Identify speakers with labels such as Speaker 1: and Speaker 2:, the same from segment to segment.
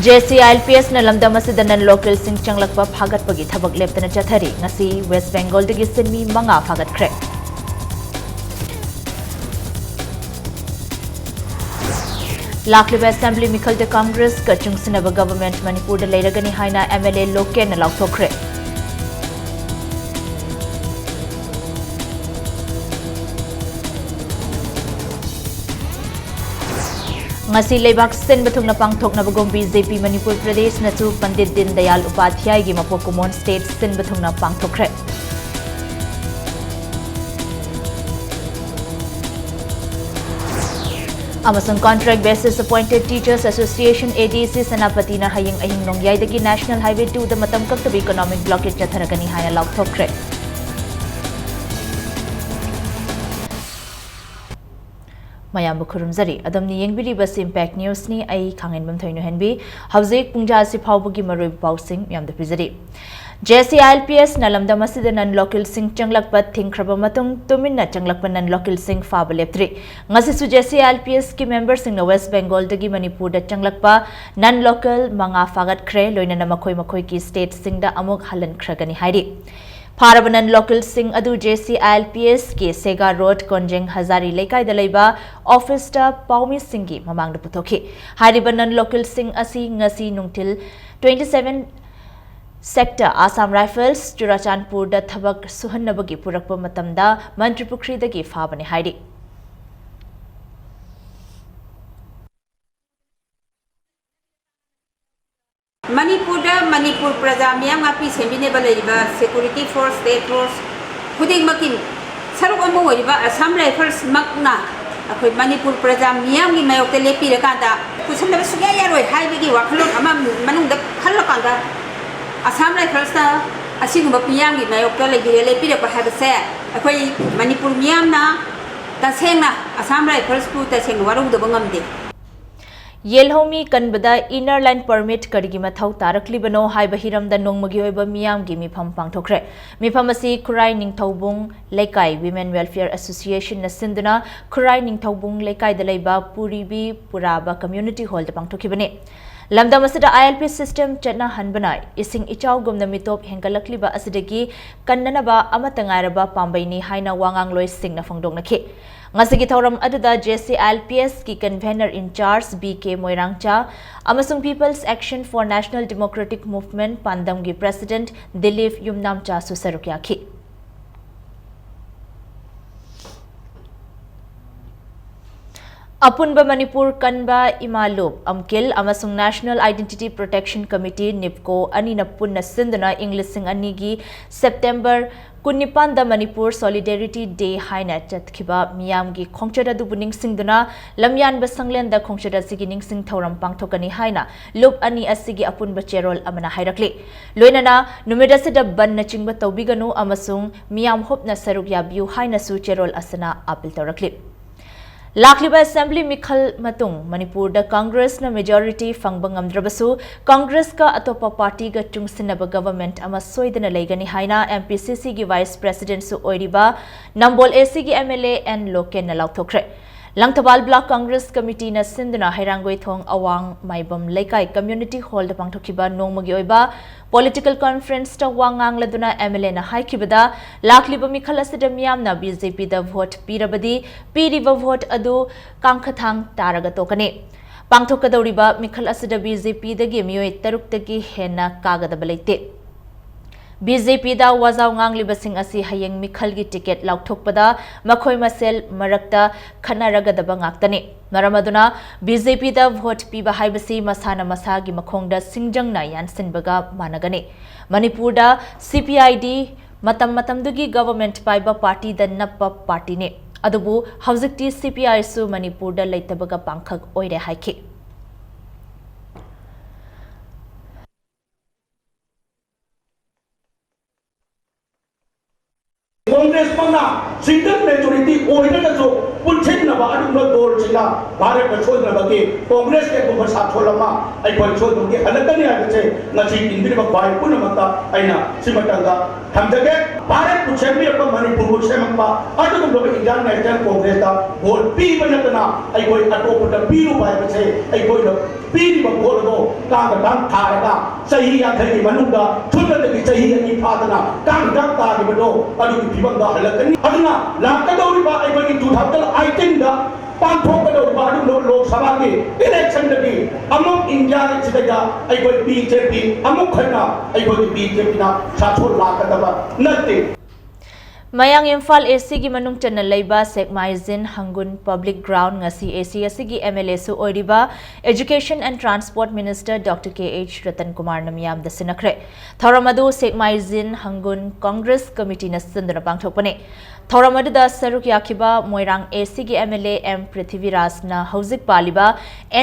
Speaker 1: JCILPS na lamdam asida nan local sing changlakpa phagatpagi thabak leptana chathari ngasi West Bengal dagi sinmi manga phagatkhre. Lakliba Assembly Mikhal de Congress ka chungsinaba government Manipur da leiragani haina MLA Loke na laukthokre. ngasi leibak sin bathungna pangthokna bagom BJP Manipur Pradesh na chu Pandit Din Dayal Upadhyay gi Mapokumon State sin bathungna pangthokre. Amasung Contract Basis Appointed Teachers Association ADC Sanapati na haying ahing nongyay dagi National Highway 2 da matam kaktabi economic blockage natharagani haya laukthokre. Mayam Kurumzari, Adamni Yangbiri Bus Impact News ni ay Kangin Bamthoino Henbi, Hawzik Pungja si Paubugi Marui Pausing, Yam the Prizadi. JCILPS Nalamda Masida non local sing Changlakpat Think Krabamatung, Tumina Changlakpan non local sing Fabaleptri. Ngasisu JCILPS ki members in the West Bengal dagi Manipur da Changlakpa, non local Manga Fagat Kre, Loina Makoi ki state sing da Amok Halan Kragani Haidi. Parabanan local sing adu JCILPS ke Sega Road Konjeng Hazari Lekai Dalaiba Office ta Paumi Singi Mamang Puthoki. Haribanan local sing asi ngasi nungtil 27 Sector Assam Rifles Churachandpur da Thabak Suhannabagi Purakpa Matamda Mantripukri dagi Fabani Haidi.
Speaker 2: Manipur Praja Miyam Api Sembine Balaiba Security Force State Force Puding Makin Saruk Ambo Assam Rifles Makna Akoi Manipur Praja Miyam gi Mayok Telepi Kanda Kusanda Sugaya Highway Wakalok Amam Manung the Kalakanda Assam Rifles Asing Miyam gi Mayok Telepi Habase Akoi Manipur Miyam na Tasena Assam Rifles Put as in Waru the Bangamdi.
Speaker 1: Yelhomi Kanbada Inner Line Permit Karigima Thau Taraklibano Hai Bahiram da Nongmagi Oiba Miyam gi Mifam Pangthokre. Mifamasi Kurai Ningthaubung Lekai Women Welfare Association na Sinduna Kurai Ningthaubung Lekai Dalaiba Puribi Puraba Community Hall da Pangthokibane. Lamda Masida ILP system Chatna Hanbana Ising Ichaw Gumna Mitop Hengalakliba Asidagi Kannanaba Amatangairaba Pambaini Haina Wangang Lois Sing na Fangdong na Ki. Ngasigi thauram aduda JCILPS ki convener in charge BK Moirangcha amasung People's Action for National Democratic Movement Pandam gi President Dilip Yumnamcha susarukyaki. Apunba Manipur Kanba Imalup Amkil amasung National Identity Protection Committee NIPCO ani na punna sinduna Englising anigi September Kunipanda Manipur Solidarity Day haina chatkhiba miyamgi khongchada dubuning singduna lamyan basanglen da khongchada sigining sing thauram pangthokani haina lup ani asigi apunba cherol amana hairakli loinana numedasida banna chingba tawbiganu amasung miyam hopna sarukya biu haina su cherol asana apil tawrakli. Lakliba Assembly Mikhal Matung Manipur da Congress na majority fangbang amdrabasu Congress ka atopa party ga chungsinaba government ama soidana leigani haina MPCC gi Vice President su oiriba Nambol AC gi MLA and Loke na lauthokre. Langthabal Block Congress Committee na Sinduna Hairangoi Thong Awang Maibam Lekai Community Hall da pangthokiba nongmagi oiba political conference ta wangang laduna MLA na haikibada lakliba Mikhal asida miyamna BJP da vote pirabadi piriba vote adu kangkhathang taraga tokane. Pangthokadawriba Mikhal asida BJP dagi miyoi taruk dagi henna kagadaba leite. BJP da wazaw nganglibasing asi hayeng Mikhal gi ticket lauthokpada makhoi masel marakta khanaragadaba ngaktani maramaduna BJP da vote piba haibasi masana masagi makhongda singjangna yansinbaga managani Manipur da CPID matamdugi government paiba party da nappa party ne adubu hawjikti CPI su Manipur da leitabaga pangkhak oire haiki.
Speaker 3: Congress mana single majority oida da jo pulchin सिनबा अदुम दोल सिना भारत का छोदना बगे कांग्रेस के को बसा छोलमा आई कोई छोदम के हलकने आगे नसी Indra by पुन मता आइना सिमटंगा थमजगे भारत को सेमी अब मणिपुर को सेमपा अदुम लोग इंडियन नेशनल कांग्रेस का वोट पी बनतना आई कोई अटोपट पीरु बाय बसे आई कोई पीरी वोट दो कांग कांग थारगा सही याखई मनुगा छुनद की सही की फादना कांग कांग तागे बदो अदु की फिबंगा हलकनी अदुना लाकदौरिबा आई कोई 2018 दा पांथोकदौरिबा अदु लोक सभा के इलेक्शन दगी अमुक इंडिया सिदगा आई कोई बीजेपी अमुक खना आई कोई बीजेपी ना साथोल लाकदबा नते
Speaker 1: Mayang Imphal AC gi manung channel leiba Sekmaizin Hangun Public Ground ngasi AC gi MLA su oiriba Education and Transport Minister Dr. KH Ratan Kumar namiyam da sinakre Thoramadu Sekmaizin Hangun Congress Committee na sinduna pangthokpane Thoramadu da saruk yakiba Moirang AC gi MLA M Prithviraj na hauzik paliba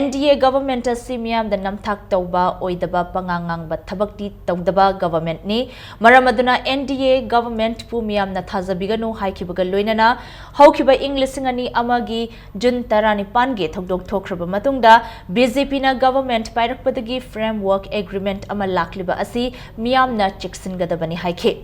Speaker 1: NDA government asi miyam da namthak tawba oidaba pangangang ba thabakti tawdaba government ni maramaduna NDA government pu miyam na Hazabigano Haikibaga Luinana, Haukiba English Ani Amagi, Jun Tarani Pange, Togdok Tokraba Matunda, BJP na government Pyrakpatagi Framework Agreement Amalakliba Asi, Miamna Chiksin Gadabani Haike.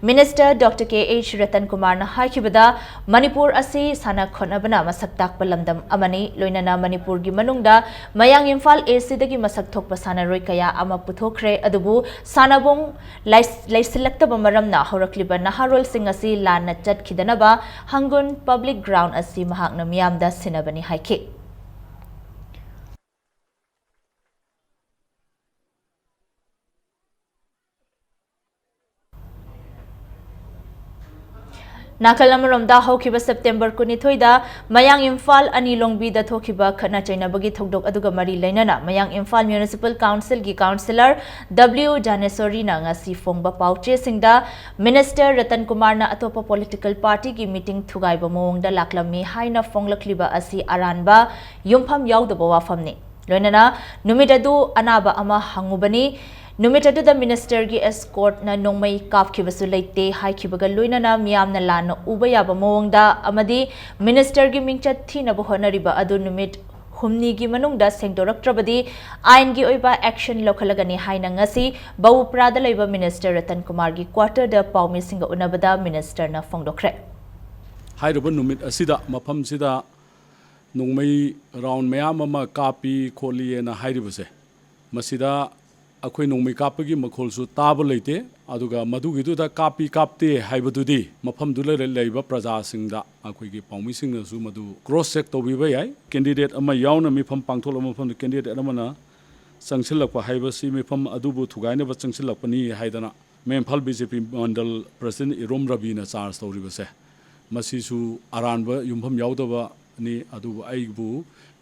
Speaker 1: Minister Dr. KH Ratan Kumar na Haikibada, Manipur Asi Sana Khonabana Masaktak Palamdam Amani, Luinana Manipur gi Manungda, Mayang Imphal AC dagi Masak Thokpa Sana Roikaya Ama Puthokre Adubu, Sanabong Laisilakta Bamaramna, Horakliba Naharol Singh Asi Lana Chat Kidanaba, Hangun Public Ground Asi Mahak na Miyamda Sinabani Haike. Nakalamaromda Hokiba September Kunithoida, Mayang Imphal Ani Longbi da Thokiba Khana China Bagi Thokdok Aduga Mari Lainana, Mayang Imphal Municipal Council gi Councillor W. Janesorina ngasi Fongba Pauche Singda, Minister Ratan Kumar na Atopa Political Party gi meeting Thugaiba Moongda Laklami Haina Fonglakliba Asi Aranba, Yumpham Yaudaba Wafamni. Loinana, Numidadu Anaba Ama Hangubani, Numitadu the minister gi escort na nongmai kapkibasu leite haikibaga luinana miyamna lana ubayaba moongda amadi minister gi mingchat thina bo honariba adu numit humni gi manungda sengdoraktrabadi ain gi oiba action lokhalagani haina ngasi bawuprada leiba minister Ratan Kumar gi quarter da paumi singa unabada minister na fongdokre
Speaker 4: hairuba numit asida mafam sida nongmai round mayam ama kapi kholi na hairibase masida अखोई नोंमै कापगी मखोलसु ताब लेते अदुगा मदुगिदुदा copy कापते हाइबदुदी मफमदु लेइबा प्रजासिंगदा अखोईगी पाउमिसिंगनसु मदु cross check तौबिबा याय candidate अमा यावना मिफम पांगथोल मफम candidate अमना संगसिलकपा हाइबसि मिफम अदुबु थुगाइनबा संगसिलकपनि हाइदना मेमफल BJP मंडल president Irom Rabina charge तौरिबसे मसिसु अरानबा युमफम यावदबा नि अदुबु आइबु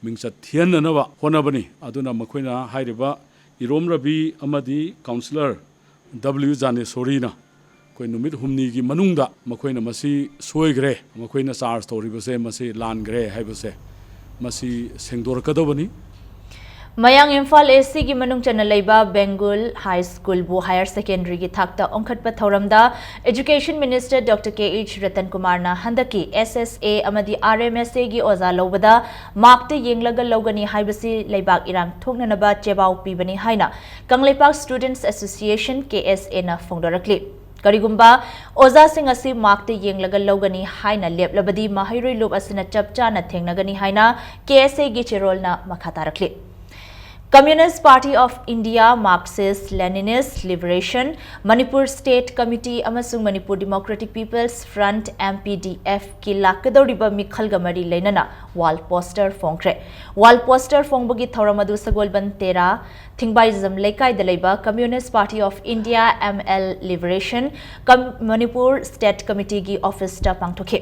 Speaker 4: मिंगचत थियननबा होनबनि अदुना मखोइना हाइरिबा Irom Rabi Amadi Councillor W. Janesorina कोई नुमित हुमनी की मनुंगदा मखोइना मसी सोइग्रे मखोइना charge तौरिबसे Masih लानग्रे हाइबसे Masih सेंगदोरकदबनी
Speaker 1: Mayang Imphal AC gi manung chana leiba Bengal High School bu Higher Secondary gi thakta ongkhatpa thoramda Education Minister Dr. KH Ratan Kumar na handaki SSA amadi RMSA gi oza lobada markte yenglaga logani haibasi leibak irang thoknanaba chebau pibani haina Kangleipak Students Association KSA na fongdorakli Karigumba oza sing asi markte yenglaga logani haina leplabadi mahairoi lob asina chapcha na thengnagani haina KSA gi cherol na makhatarakli Communist Party of India Marxist Leninist Liberation Manipur State Committee amasung Manipur Democratic People's Front MPDF ki lakadoriba mikhalga mari leinana wall poster fongkre wall poster fongbagi thoramadu sagolban tera thingbaizam lekai dalaiba Communist Party of India ML Liberation Manipur State Committee gi office ta pangthoke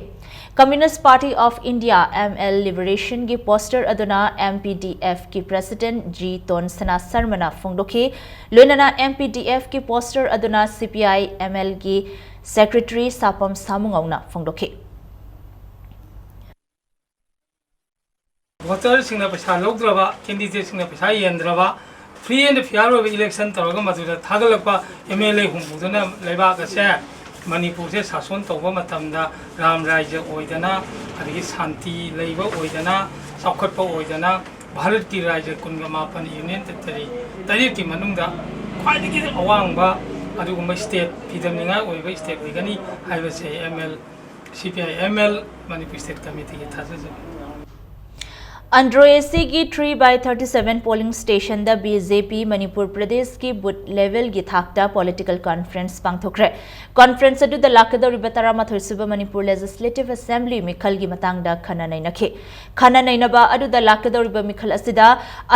Speaker 1: Communist Party of India ML Liberation gi poster aduna MPDF ki President G Ton Sana Sarmana Fongdoki Lunana MPDF ki poster aduna CPI ML gi Secretary Sapam Samungawna Fongdoki
Speaker 5: Voter singna paisa logdraba candidate singna paisa yendraba free and fair election taraga madura thagalakpa MLA humbuduna leiba ka se Manipur से शासन तौब मतमदा राम राज्य ओइदना अदगी शांति लेबा ओइदना चौखटपा ओइदना भारत की राज्य कुनगा मापन union तरी तरी की मनुंगदा ख्वाइदगी अवांगबा अदुगुम स्टेट फिदमनिंगा ओइबा स्टेट ओइगनी हाइबसे ML CPI ML Manipur state committee की थाजजे
Speaker 1: अंड्रोएसी की 3/37 पोलिंग स्टेशन द बीजेपी मणिपुर प्रदेश की बूथ लेवल की थाकता पॉलिटिकल कॉन्फ्रेंस पांगथोखरे कॉन्फ्रेंस अदुदा लाकदौरिबा 13 सुबा मणिपुर लेजिस्लेटिव असेंबली मिखल की मतंगदा खना नैनखे खना नैनबा अदुदा लाकदौरिबा मिखल असिदा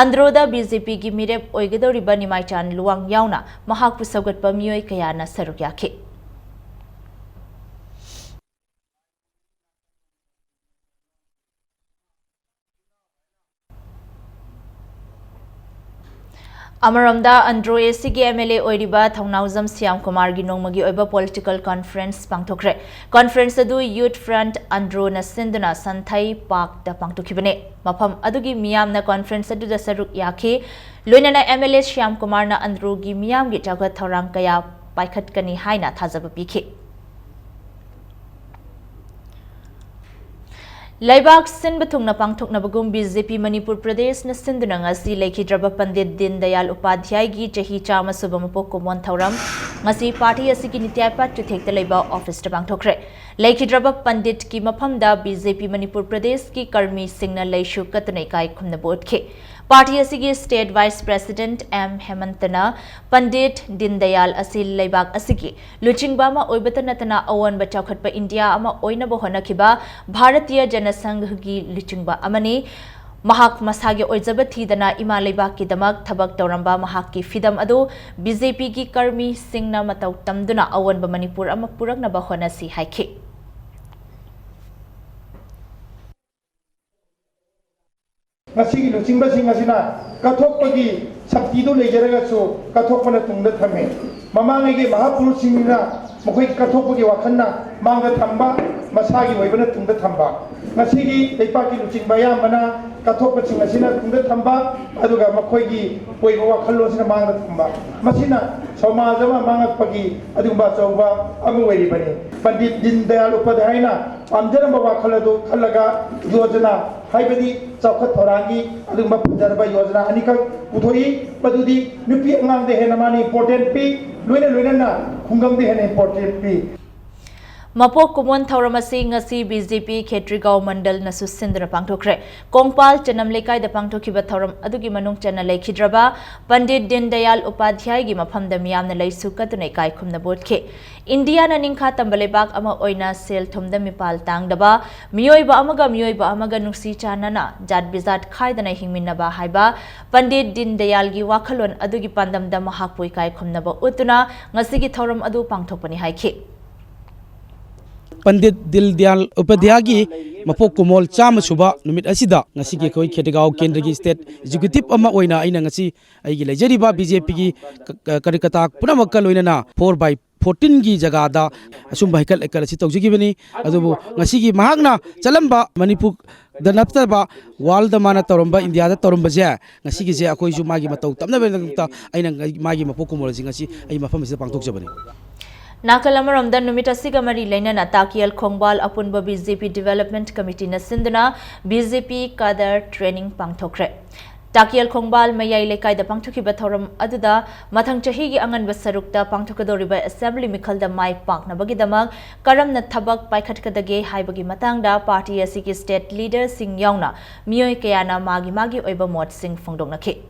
Speaker 1: अंड्रोदा बीजेपी की मिरेप ओइगदौरिबा निमाइचान लुवांग यावना महाकपु सौगतपा मियोय कयाना सरुक याखे अमरमदा अंड्रोएसी की एमएलए ओइरिबा थौनाउजम श्याम कुमार की नोंमगी ओइबा पॉलिटिकल कॉन्फ्रेंस पांगथोखरे कॉन्फ्रेंस अदु यूथ फ्रंट अंड्रो नसिंदुना संथाई पार्क दा पांगथोखिबने मफम अदुगी मियामना कॉन्फ्रेंस अदुदा सरुक याखे लोइनना एमएलए श्याम कुमार ना अंड्रो की मियाम की चागत थौरांग कया पाइखटकनी हाइना थाजब पीखे Laibak sin batung na pangthok na bagum BJP Manipur Pradesh na sinduna ngasi laikhidraba Pandit Din Dayal Upadhyay gi chahi chama subamapok kumon thauram ngasi party asiki nityaipat tuthekta laiba office ta pangthokre laikhidraba Pandit ki mafamda BJP Manipur Pradesh ki karmi singna laishu katunai kai khumna botke party असिगी state vice president M हेमंतना पंडित दिन दयाल असि लेबाक असिगी लुचिंगबा ओइबत नतना oven बचाखटपा India अमा ओइनबो होनखिबा भारतीय जनसंघ की लुचिंगबा अमनी महाक मसागे ओइजब थीदना इमा लेबाक की दमक थबक तौरंबा महाक की फिदम अदो बीजेपी की कर्मी सिंगना मतौ तमदुना अवन मणिपुर अमा पुरकनबा होनसी हाइखे
Speaker 6: ngasi luchingba sing asina kathokpagi saktido lejaragasu kathokpana tungda thame mamangai mahapurus singna mokoi kathokpagi wakhanna mangda thamba masagi oibana tungda thamba ngasi gi leipaki luchingba yamana kathokpa sing asina tungda thamba aduga mokoi gi oiba wakhallo sina mangda thamba masina samajama mangakpagi adugba chauba amu oiribani Pandit Din Dayal Upadhyay na pamjaramba wakhalado khalaga yojana हाइबदी चौखट थोरांगी अदुगमा फजरबा योजना अनिकक पुथोई पदुदी नुपी अंगांग दे हेना मानी important P लोइना लोइना ना खुंगम दे हेना important पी
Speaker 1: मपोक कुमोन थौरमसी ngasi BJP Khetrigaon Mandal nasu sindra pangthokre Kongpal Chanam Lekai da pangthokhiba thauram adugi manung chana laikhidraba Pandit Din Dayal Upadhyay gi mafamda miyamna laisu katunai kai khumna botke India na ningkha tambalebak ama oina sel thumda mipal tangdaba miyoiba amaga nungsi chanana jat bizat khaidana hingminnaba haiba Pandit Din Dayal gi wakhalon adugi pandamda mahakpoi kai khumnaba utuna ngasi gi thauram adu pangthokpani haikhe
Speaker 7: पंडित दिल दयाल उपाध्याय की मपोक कुमोल चाम सुबा नुमित असिदा ngasi ki khoi Khetrigaon केंद्र की state executive अमा ओइना आइना ngasi आइगी लेजरिबा BJP की कार्यकर्ता पुनमक लोइना 4/14 की जगह दा असुम बाइकल एकरसी तौजिगिबनी अदुबु ngasi की महागना चलंबा मणिपुर द नप्तबा वर्ल्ड द माना तौरंबा इंडिया दा तौरंबा जे ngasi की जे अखोइ जु मागी मतौ तमना बेनता आइना मागी मपोक कुमोल जी ngasi ai मफम से पांगथोक जबनी
Speaker 1: नाकलमरमदा नुमित असिगा मरी लैनना ताकियल खोंगबाल अपुनबा बीजेपी डेवलपमेंट कमिटी न सिंदना बीजेपी कादर ट्रेनिंग पांगथोखरे ताकियल खोंगबाल मयाई लेकाई द पांगथोखिबा थौरम अदुदा मथंग चही की अंगन बसरुक्ता पांगथोकदोरिबा assembly मिखल the my पाकनबगी Damak करमना थबक पाइखटकदगे हाइबगी मतंगदा party असिगी स्टेट लीडर सिंग यावना मियोय कयाना मागी ओइबा मोट सिंग फोंगदोंनखे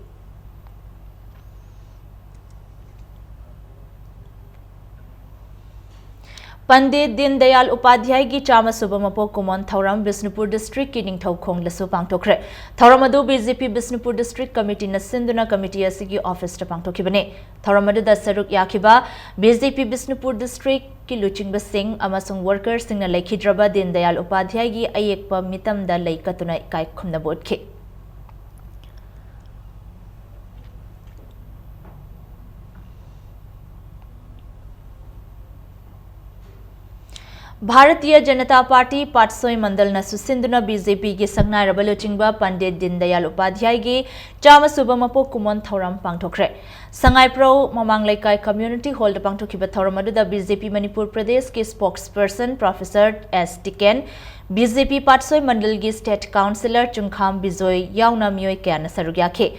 Speaker 1: पंडित दिन दयाल उपाध्याय की चाम सुबह मपोक कुमोन थौरम बिष्णुपुर डिस्ट्रिक्ट की निंगथौखोंग लसु पांगथोखरे थौरम अदु बीजेपी बिष्णुपुर डिस्ट्रिक्ट कमिटी न सिंधुना कमिटी असिगी ऑफिस ता पांगथोखिबने थौरम अदु द सरुक याखिबा बीजेपी बिष्णुपुर डिस्ट्रिक्ट की लुचिंगबा सिंह अमसुंग वर्कर सिंह न लेखिद्रबा दिन दयाल उपाध्याय की अयेकपा मितम द लेकतुना इकाई खुमना बोटखे भारतीय जनता पार्टी पाटसोई मंडल न सुसिंदुना बीजेपी की संगनाय रबलुचिंगबा पंडित दीनदयाल उपाध्याय की चाम सुबह मपोक कुमन थौरम पांगथोखरे संगाई प्रो ममांग लेकाई कम्युनिटी हॉल द पांगथोखिबा थौरम अदुदा बीजेपी मणिपुर प्रदेश के spokesperson professor S Tiken BJP Patsoi mandal की स्टेट काउंसिलर चुंखाम बिजोय याउना मियोय कयाना सरुक याखे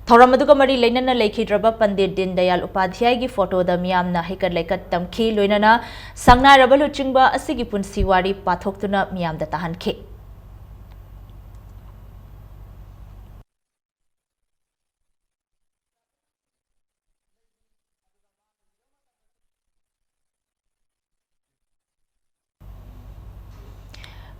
Speaker 1: थौरम अदुगा मरी लेनना लेखिद्रबा पंडित दीनदयाल उपाध्याय की फोटो द मियामना हेकट लेकट तमखी लोइनना संगनाय रबलुचिंगबा असिगी पुंसी वारी पाथोक्तुना मियामदा ताहनखे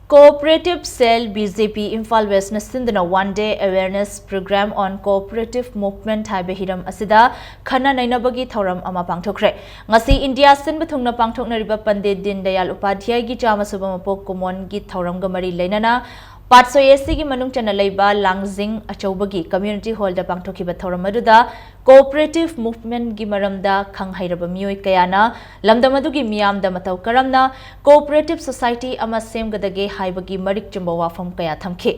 Speaker 1: Cooperative Cell BJP Imphal West na sindna one-day awareness program on cooperative movement haiba hiram asida khana nainabagi thauram ama pangthokre ngasi India sinba thungna pangthoknariba Pandit Dindayal Upadhyay gi chama subam mapok kumon gi thauram ga mari leinana पार्टसो AC की मनुंग चना लेबा लांगजिंग अचौबगी community hall दा पांगथोखिबा थौरम अदुदा cooperative movement की मरमदा खंगहाइरबा मियोय कयाना लमदम अदुगी मियामदा मतौ करमना cooperative society अमा सेमगदगे हाइबगी मरिक चुंबा वाफम कया थमखे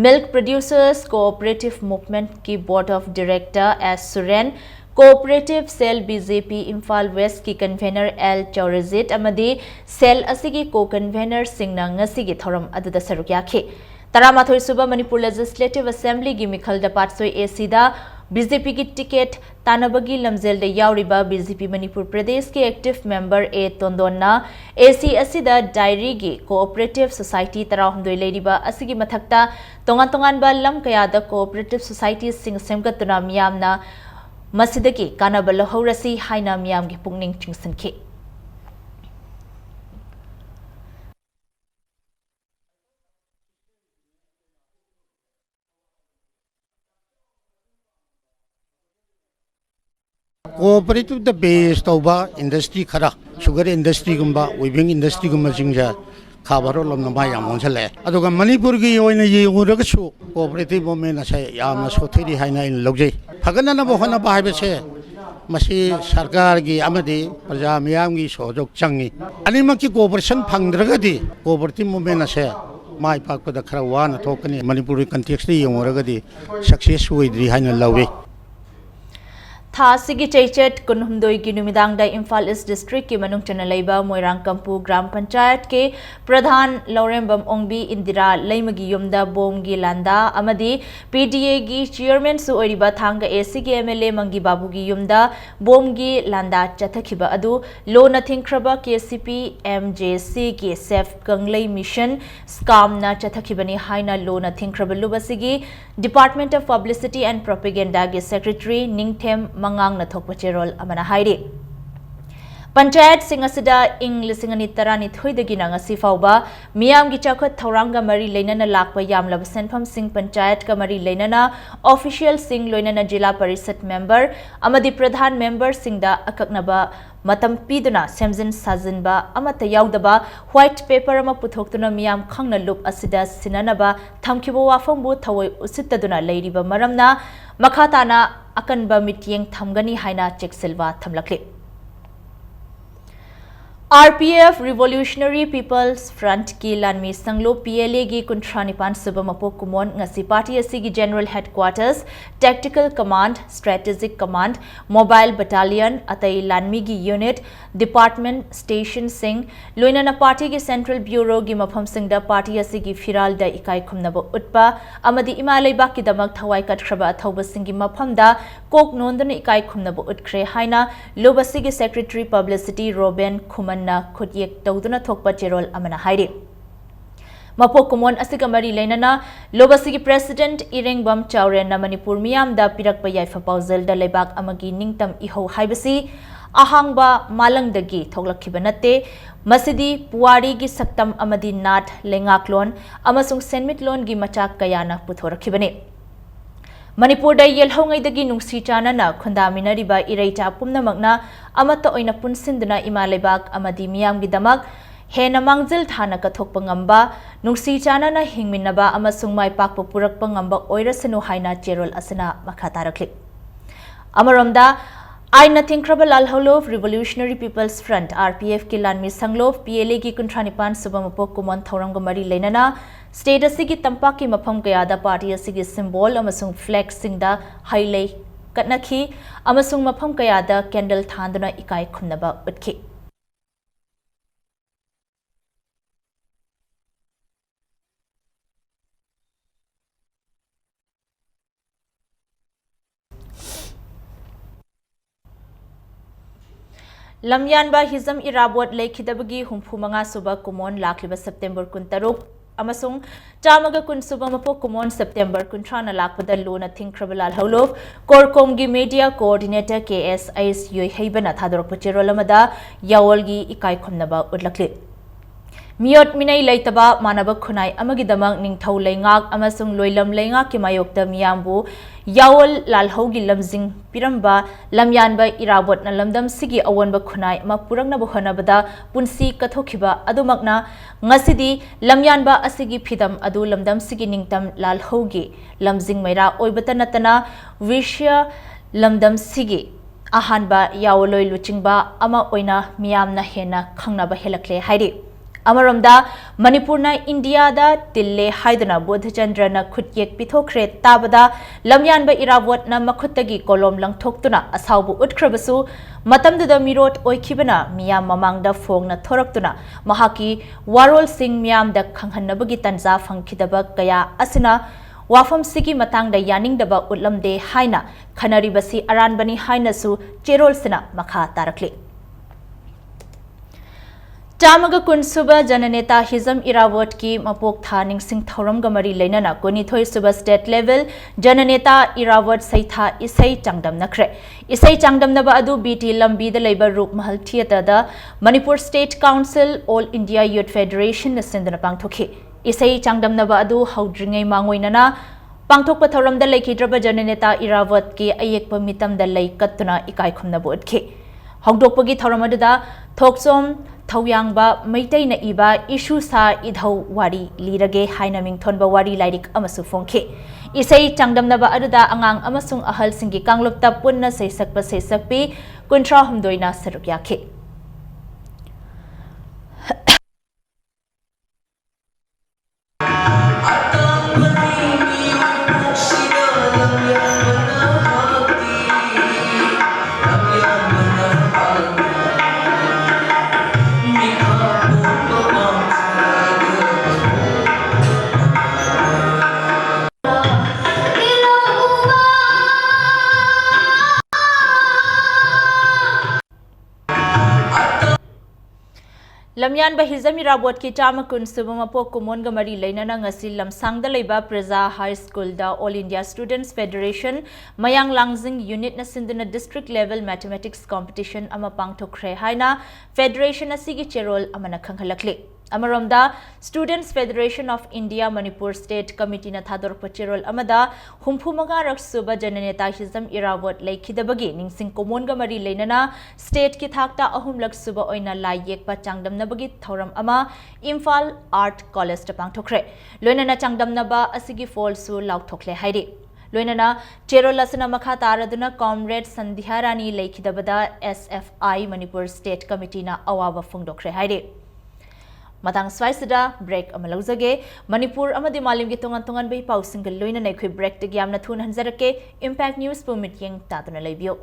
Speaker 1: मिल्क प्रोड्यूसर्स कोऑपरेटिव मूवमेंट की board of director S Suren cooperative cell BJP Imphal West की कन्वेनर एल चौरजित अमदी सेल असिगी को कन्वेनर सिंगना ngasi थौरम अदुदा सरुक याखे तरामाथोई सुबह मणिपुर लेजिस्लेटिव असेंबली की मिखल द पाटसोई एसीदा बीजेपी की टिकट तानबगी लमजेल द यावरिबा बीजेपी मणिपुर प्रदेश के एक्टिव मेंबर ए तोंदोन्ना एसी असिदा डायरी की कोऑपरेटिव सोसाइटी तराहुमदोई लेरिबा असिगी मथक्ता तोंगान तोंगानबा लम कयादा कोऑपरेटिव सोसाइटी सिंग सेमगतुना मियामना मसिदगी कानबा लहौरसी हाइना मियामगी पुंगनिंग चिंगसनखे
Speaker 8: कोऑपरेटिव द बेस तौबा इंडस्ट्री खरा शुगर इंडस्ट्री गुम्बा वेबिंग इंडस्ट्री गुम्बा जिंजा खाबारो लमनमा यामोनसले अदुगा मणिपुर की ओइना येउरगसु कोऑपरेटिव मूवमेंट असे यामना सोथेरी हाइना इन लौजै फगनना बहना बाहायबसे मसी सरकार की अमदि प्रजा मियाम की सहयोग चंगी अनिमकी कोऑपरेशन फंगद्रगदि कोऑपरेटिव मूवमेंट असे माय पाकपदा खरा वाना थोकनी मणिपुरी कंटेक्स्ट येउरगदि सक्सेस होइद्रि हाइना लौवे
Speaker 1: थासिगी चैचट कुनहुमदोई की नुमिदांगदा इम्फाल ईस्ट डिस्ट्रिक्ट की मनुंग चना लेबा मोइरांग कंपू ग्राम पंचायत के प्रधान लौरेंबम ओंगबी इंदिरा लेमगी युमदा बोमगी लांदा अमदी पीडीए की चेयरमैन सु ओइरिबा थांगा एसी के एमएलए मंगी बाबू की युमदा बोमगी लांदा चथखिबा अदु लो नथिंगख्रबा केसीपी एमजेसी के सेफ कंगलै मिशन स्काम ना चथखिबनी हाइना लो नथिंगख्रबा लुबसिगी department of publicity and propaganda के सेक्रेटरी निंगथेम मंगांग न थोकपा चेरोल अमना हाइरे पंचायत सिंह असिदा इंग लिसिंग अनि तरानी थोइदगी ना ngasi फाउबा मियाम की चाखत थौरांगा मरी लेनना लाकपा यामलब सेनफम सिंह पंचायत का मरी लेनना ऑफिशियल सिंह लोइनना जिला परिषद मेंबर अमदी प्रधान मेंबर सिंहदा अककनबा मतम पीदुना सेमजिन साजिनबा अमत याउदबा व्हाइट पेपर अमा पुथोक्तुना मियाम खंगना loop असिदा सिननबा थमखिबो वाफमबु थवoi उसित्तदुना लेरिबा मरमना मखाताना अकनबा मिटियंग थमगनी हाइना चेकसिलवा थमलखले RPF Revolutionary People's Front की लानमी संगलो PLA की कुंट्रानिपान सुबह मपो कुमोन ngasi पार्टी एसी की general headquarters tactical command strategic command mobile battalion अतई लानमी की यूनिट डिपार्टमेंट स्टेशन सिंह लोइनना पार्टी की सेंट्रल ब्यूरो की मफम सिंह द पार्टी एसी की फिराल द इकाई खुमनबो उत्पा अमदी इमालैबा की दमक थवाई कटख्रबा थौब सिंह की मफम दा कोक नोंदन इकाई खुमनबो उतख्रे हाइना लोबसी की सेक्रेटरी पब्लिसिटी रोबेन खुमन ना खुदियक तौदुना थोकपा चेरोल अमना हाइरे मपो कुमोन असिगा मरी लेनना लोबसी की प्रेसिडेंट इरेंगबम चाउरेन मणिपुर मियाम दा पिरकपा याइफा पाउजल दा लेबाक अमगी निंगतम इहो हाइबसी अहांगबा मालंगदगी थोगलखिबा नते मसिदी पुवारी की सक्तम अमदी नाट लेंगाकलोन अमसुंग सेनमिटलोन की मचाक कयाना पुथोरखिबने मणिपुर दा येलहौंगैदगी नुंगसी चानना खुंदामिनरिबा इरैटा पुमनमकना अमत्ता ओइना पुनसिंदुना इमा लेबाक अमदी मियामगी दमक हेना मांगजिल थाना कथोकपा ngamba नुंगसी चानना हिंगमिनबा अमसुंग माइपाकपा पुरकपा ngamba ओइरसनु हाइना चेरोल असना मखा तारखले अमरोमदा आईना थिंख्रब लालहौलोव रिवोल्यूशनरी पीपल्स फ्रंट RPF की लानमी संगलोव PLA की कुंथ्रानिपान सुबमपो कुमन थौरंग मरी लेनना स्टेट असिगी तंपा की मफम कयादा पार्टी असिगी सिंबल अमसुंग फ्लैग सिंगदा हाईलै कटनखी अमसुंग मफम कयादा कैंडल थांदुना इकाई खुन्नबा उतखी लमयानबा हिजम इराबोट लेखिदबगी हुंफुमंगा सुबा कुमोन लाखलिबा सेप्टेम्बर 13 अमसुंग चामगा कुनसुबा मपो कुमोन सेप्टेम्बर 13 लाखपदा लोना थिंख्रब लालहौलोव कोरकोमगी मीडिया कोऑर्डिनेटर KS योइहैबना थादोरप चेरोलमदा यावलगी इकाई खुमनबा उदलखलि मियोट मिनै लेतबा मानब खुनाई अमगिदमक निंगथौ लेंगाक अमसुंग लोइलम लेंगाक के मायोक्ता मियामबु यावल लालहौगी लमजिंग पिरंबा लमयानबा इराबोट न लमदम सिगी अवनबा खुनाई अमा पुरंगनबा होनबदा पुंसी कथोखिबा अदुमकना ngасidi lamyanba asigi phidam adu lamdam sigi ningtam lalhaugi lamjing maira oibata natana wisha lamdam sigi ahanba yawloi luchingba ama oina miyamna hena khangnaba helakle hairi अमरमदा मणिपुरना इंडियादा तिल्ले हाइदना बोधचंद्रना खुत्येक पिथोखरे ताबदा लमयानबा इरावतना मखुत्तगी kolam लंगथोक्तुना असावबु उतख्रबसु मतमदुदा मिरोट ओइखिबना मियाम ममांगदा फोंगना थोरक्तुना महाकी वारोल Singh मियामदा खंगहन्नबगी तंजा फंखिदबा कया असना वाफम सिगी मतंगदा यानिंगदबा उतलमदे हाइना खनरिबसी अरानबनी हाइनसु चेरोलसना मखा तारखले चामगा कुनसुबा जननेता हिजम इरावत की मपोक था निंगसिंग थौरम गमरी लेनना कुनिथोय सुबा स्टेट लेवल जननेता इरावत सैथा इसै चांगदम नखरे इसै चांगदम नबा अदु बीटी लंबी द लेबर रूप महल थिएटर दा Manipur state council all India youth federation नसिंदना पांगथोखि इसै चांगदम नबा अदु हौद्रिङै मांगोइनना पांगथोकपा थौरम द लेखिद्रबा जननेता इरावत की अयेकपा मितम द लै कत्तुना इकाई खुमनबो उतखि हौदोकपगी थौरम अदुदा थोकसोम थौयांगबा मैतैना इबा इशु सा इधौ वारी लिरगे हाइना मिंगथोनबा वारी लाइरिक अमसु फोंखे इसै चांगदमनबा अदुदा अंगांग अमसुंग अहल सिंगी कांगलुपता पुन्ना सैसकपा सैसकपी कुंथ्रा हुमदोइना सरुक याखे लमयानबा हिजम इराबोट की चाम कुनसुबा मपो कुमोन गमरी लेनना ngasi lamsangda leiba preza high school da all india students federation mayang langjing unit na sinduna district level mathematics competition ama pangthokre haina federation asigi cherol amana khanghalakle अमरमदा students federation of India Manipur state committee ना थादोरप चेरोल अमदा हुमफुमगा रक्सुबा जननेता हिजम इरावत लेखिदबगी निंगसिंग कोमोनगा मरी लेनना state की थाकता अहुमलक सुबा ओइना लाई येकपा चांगदमनबगी थौरम अमा Imphal art college ता पांगथोखरे लोइनना चांगदमनबा असिगी फॉल्सु लाउथोखले हाइरे लोइनना चेरोल असना मखा तारदुना कॉमरेड संध्या रानी लेखिदबदा SFI मणिपुर स्टेट कमिटी ना अवाबा फोंगदोखरे हाइरे मतंग स्वाइसदा ब्रेक अमा लौजगे मणिपुर अमदि मालिम गे तोंगन तोंगन बे पाउ सिंगल लोइना नैखै break te gyamna thun hanjarake impact news pu mityeng tatuna leibio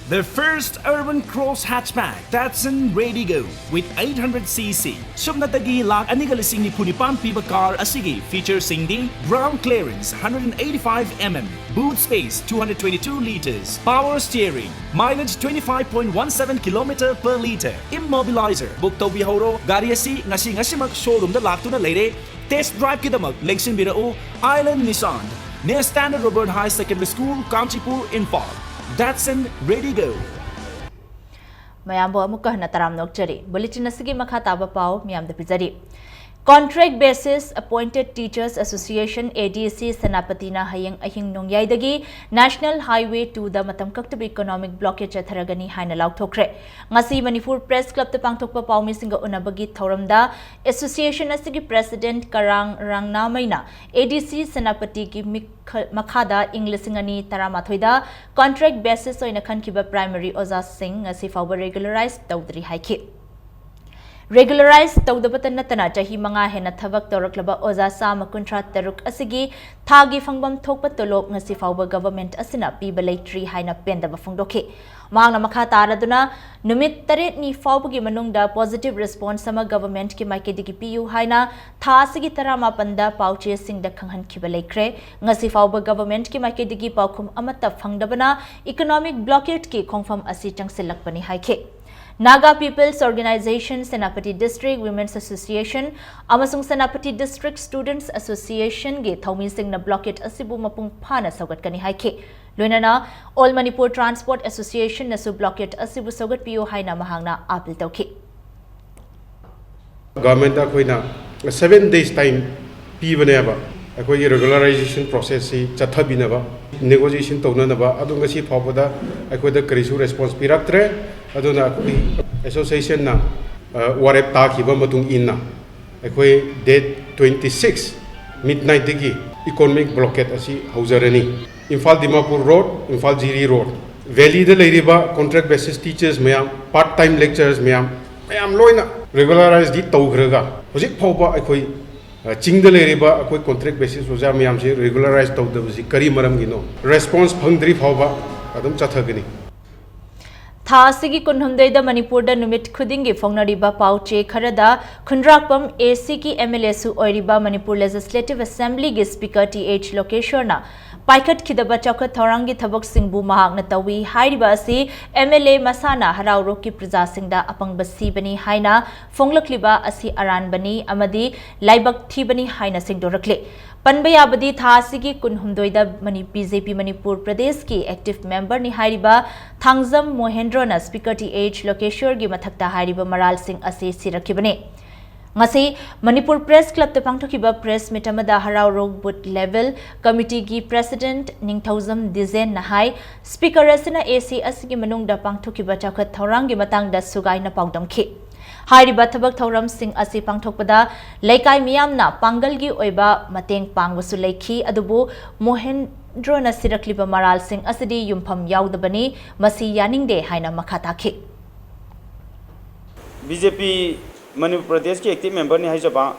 Speaker 9: The first urban cross hatchback Datsun Ready Go with 800cc. Subnatagi lakh anigal singni punipan piba car asigi feature singdi ground clearance 185 mm, boot space 222 liters, power steering, mileage 25.17 km per liter, immobilizer. Book to bihoro gari asi ngasi mak showroom da laktuna leire test drive kidamak lengsin birao Island Nissan near Standard Robert High Secondary School, Kanchipur, Imphal. Datsun Ready Go.
Speaker 1: Mayambo amukah na taram nokchari. Bulletin asigi makha taba pao miyam da pizari. Contract Basis Appointed Teachers Association ADC Senapatina Hayang Ahing Nongyaidagi National Highway to the Matam Kaktab Economic Blockage Atharagani Haina Lauktokre. Ngasi Manipur Press Club the Pangtokpa Paumi Singa Unabagi Thoramda Association Asigi President Karang Rangnamaina ADC Senapati ki Makada Englishingani Taramathoida Contract Basis Oina Kankiba Primary Oza Singh Ngasi Fauba regularized Daudri Haiki. Regularize tawdabata natana chahi manga hena thabak tawraklaba oza sama kuntra taruk asigi thagi fangbam thokpa tolop ngasi fawba government asina piba leitri haina pendaba fongdoke mangna makha taraduna numit taret ni fawbagi manungda positive response sama government ki maikedi ki piu haina tha asigi tarama panda pauche singda khanghan khiba leikre ngasi fawba government ki maikedi ki paukhum amata phangdabana economic blockade ki khongfam asi changsilakpani haike Naga People's Organization, Senapati District Women's Association, Amasung Senapati District Students Association, Ge Thaumin Singh na blockade asibu mapung phana saugat kani haike. Luinana, All Manipur Transport Association nasu blockade asibu saugat piyo haina mahangna apil tauki.
Speaker 10: Government akoina 7 days time pibaneba. Akoi regularization process si chathabinaba negotiation taunanaba adunga si phawada akoi da karisu response piraktre aduna association na warep ta khiba matung inna akoi date 26 midnight digi economic blockade asi haujarani Imphal Dimapur Road Imphal Jiri Road Valley da leiriba contract basis teachers mayam part time lecturers mayam loina regularize di tawgraga hojik phawba akoi Chingda leriba akoi contract basis oja miyam se regularize tawdabasi kari maram gino response phangdri phawba adum chathagani
Speaker 1: Tha asigi kunhumdai da Manipur da numit khudingi fongnariba pauche kharada khundrakpam AC ki MLA su oiriba Manipur Legislative Assembly gi Speaker TH Lokeshwarna Paikat Kidaba Chaukat Thorangi Thabak Singbu Mahakna Tawi Hairiba asi MLA Masana Harauro ki Praja Singda Apang Basi Bani Haina Fonglakliba asi Aran Bani Amadi Laibak Thibani Haina Singdorakle Panbayabadi Thasigi Kunhumdoida Mani BJP Manipur Pradesh ki active member ni Hairiba Thangzam Mohendrona Speaker TH Lokeshwar gi Mathakta Hairiba Maral Singh asi Sirakibane Ngasi Manipur Press Club te pangthokiba press meet amada Harauro booth level committee gi president Ningthauzam Dizen Nahai speaker asina AC asigi manungda pangthokiba chakhat thorang gi matangda sugai na paudamkhi Hairiba thabak thoram sing asi pangthokpada leikai miyamna pangal gi oiba mateng pangwasu leikhi adubu Mohendro na sirakliba Maral Singh asidi yumpham yaudabani masi yaningde haina makhatakhi
Speaker 11: BJP Manipur Pradesh ki active member ni haijaba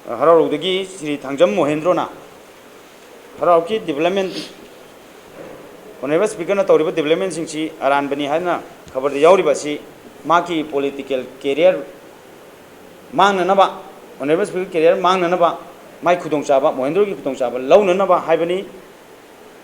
Speaker 11: Harau dagi Sri Thangjam Mohendro na Harau ki development honorable speaker na tawriba development singchi aran bani haina khabar de yauri basi maki political career mangna na ba honorable speaker career mangna na ba mai khudong chaba Mohendro ki khudong chaba launa na ba haibani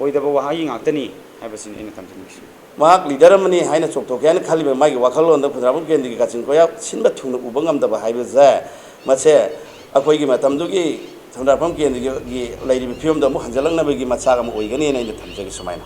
Speaker 11: oidaba wa hayi ngaktani haibasin ina thamjamisi
Speaker 12: Mahak leader mani haina choktokyana khaliba magi wakhalon da phudrabul kendi gi kachin koya sinba thungna ubangam da ba haiba za mache akoi gi matamdu gi thamdrapam kendi gi lairi phiom da mu hanjalang na gi macha ga oigani na ina thamjagi sumaina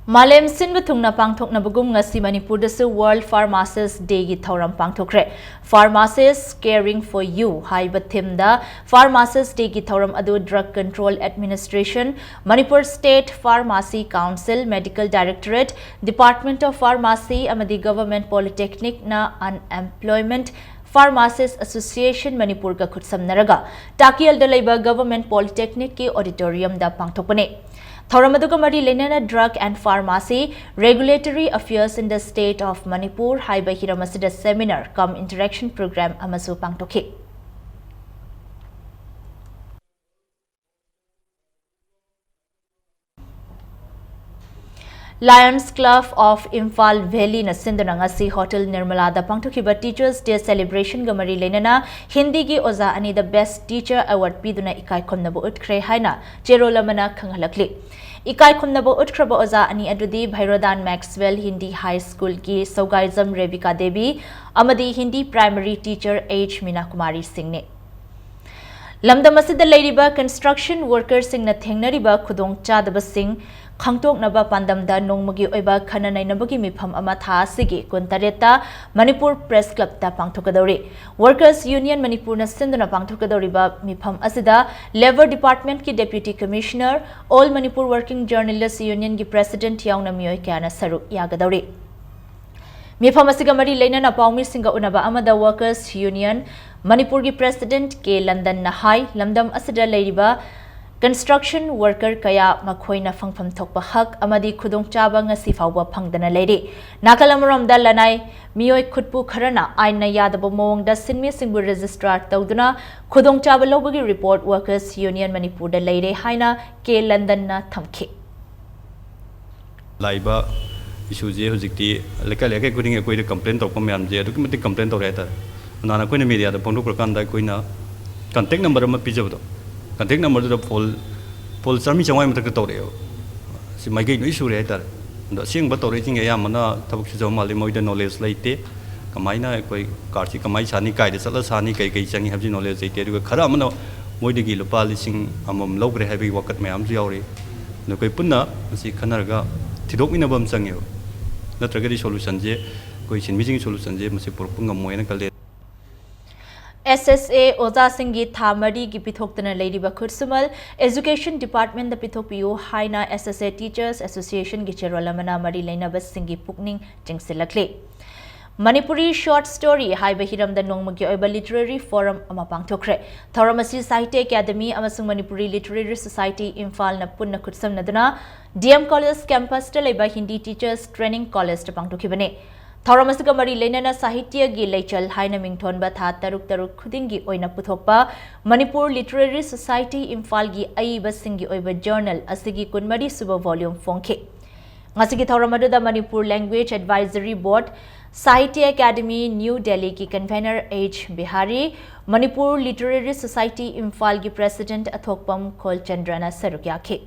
Speaker 1: Malem Sinba Thungna Pangthokna Bugum Ngasi Manipur Dasu World Pharmacist Day gi Thoram Pangthokre Pharmacists Caring for You haiba thimda Pharmacist Day gi Thoram adu Drug Control Administration Manipur State Pharmacy Council Medical Directorate Department of Pharmacy amadi Government Polytechnic na Unemployment Pharmacist Association Manipur ka khutsamnaraga Takial Dalaiba Government Polytechnic ki auditorium da pangthokpane Thoramadu Mari Lenana Drug and Pharmacy Regulatory Affairs in the State of Manipur Haiba Hiramasida Seminar cum Interaction Program Amasu Pangtokhe Lions Club of Imphal Valley na Sindhuna ngasi Hotel Nirmala da pangthokiba Teachers Day celebration ga mari lenana Hindi gi oza ani the Best Teacher Award piduna ikai khomnabu utkre haina cherolamana khanghalakli ikai khomnabu utkraba oza ani adudi Bhairodan Maxwell Hindi High School gi Saugaizam Revika Devi amadi Hindi Primary Teacher H Mina Kumari Singh ne lamdam asida leiriba construction workers sing na thengnariba khudong chadaba sing khangtoknaba pandamda nongmagi oiba khana nainabagi mifam ama tha asigi kuntareta Manipur Press Club ta pangthokadori Workers Union Manipur na sinduna pangthokadoriba mifam asida Labor Department ki Deputy Commissioner All Manipur Working Journalists Union ki President yauna miyoi kana saru yagadori Mifam asiga mari leinana paumi singa unaba amada Workers Union Manipur ki President K London na hai lamdam asida leiriba construction worker kaya makhoina phangpham thokpa hak amadi khudong chaba ngasi fawba phangdana leiri nakalamuram da lanai miyoi khutpu kharana aina yadaba mowong da sinmi singbu registrar tawduna khudong chaba lobagi report Workers Union Manipur da leire haina K London na thamkhi
Speaker 13: laiba issue je hojikti lekai kuding ekoi de complaint tokpa myam je aduk mati complaint tor eta nana koina media da pondok kan da koina contact number ma pijabdo contact number da pol sarmi chawai matak to reo si mai gai no issue re tar do sing ba to re ting ya mana tabuk si mali moi da knowledge laite kamaina koi karchi kamai sani kai de sala sani kai changi habji knowledge laite ru khara mana moi de gi lupa lising amam logre habi wakat mayam ju yauri no koi punna si khanarga thidok ina bam changyo natraga di solution je koi sin mijing solution je mase purpungam moina kale
Speaker 1: SSA Oza Singhi Thamari ki pithoktana leiriba khursumal Education Department da pithokpiu haina SSA Teachers Association gi cherolamana mari leinaba singhi pukning chingsilakle Manipuri short story haiba hiram da nongmagi oiba literary forum ama pangthokre Thoramasi Sahitya Academy amasung Manipuri Literary Society Imphal na punna khutsam naduna DM College campus ta leiba Hindi Teachers Training College ta pangthokibane Thoramasiga mari leinana sahitya gi leichal haina mingthonba tha taruk khudingi oina puthokpa Manipur Literary Society Imphal gi aiba singi oiba journal asigi kunmari suba volume phongkhe ngasigi thoramadu da Manipur Language Advisory Board Sahitya Academy New Delhi ki convener H Bihari Manipur Literary Society Imphal gi President Athokpam Kholchandrana sarukyakhe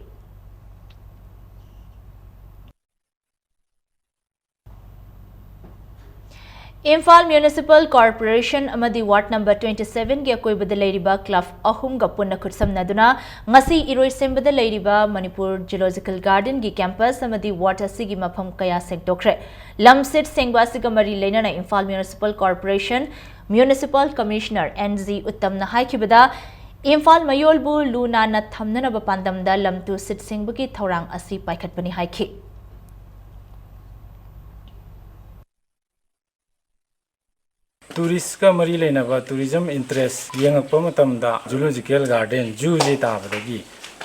Speaker 1: Imphal Municipal Corporation amadi Ward number 27 ge akoibada leiriba club ahum ga punna khutsamnaduna ngasi iroi sembada leiriba Manipur Zoological Garden gi campus amadi Ward asigi mapham kaya sektokre lamsit sengba asiga mari leinana Imphal Municipal Corporation Municipal Commissioner NZ Uttam na haikibada Imphal mayolbu luna na thamnana ba pandamda lamtu sit singbagi thorang asi paikhatpani haiki
Speaker 5: Tourist ka mari leinaba tourism interest yengakpa matamda zoological garden zoo ji tabadagi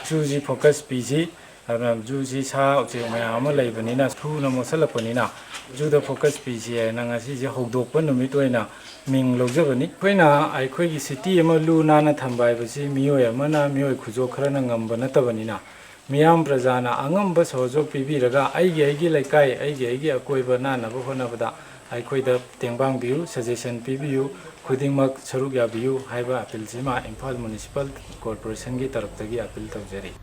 Speaker 5: zoo ji focus pc zoo ji sa uche mayam ama leibanina thuna mosalapani zoo da focus pc na ngasi ji hogdokpa numit oina ming logjabani koina aikoi gi city ama luna na thambai basi miyoi amana miyoi khujo kharana ngamba natabanina miyam prajana angamba sojo pibiraga aigi laikai aigi akoiba na na honabada aikoida tengbang biu suggestion pibiu khudingmak saruk yabiu haiba appeal sima Imphal Municipal Corporation gi taraptagi appeal tawjari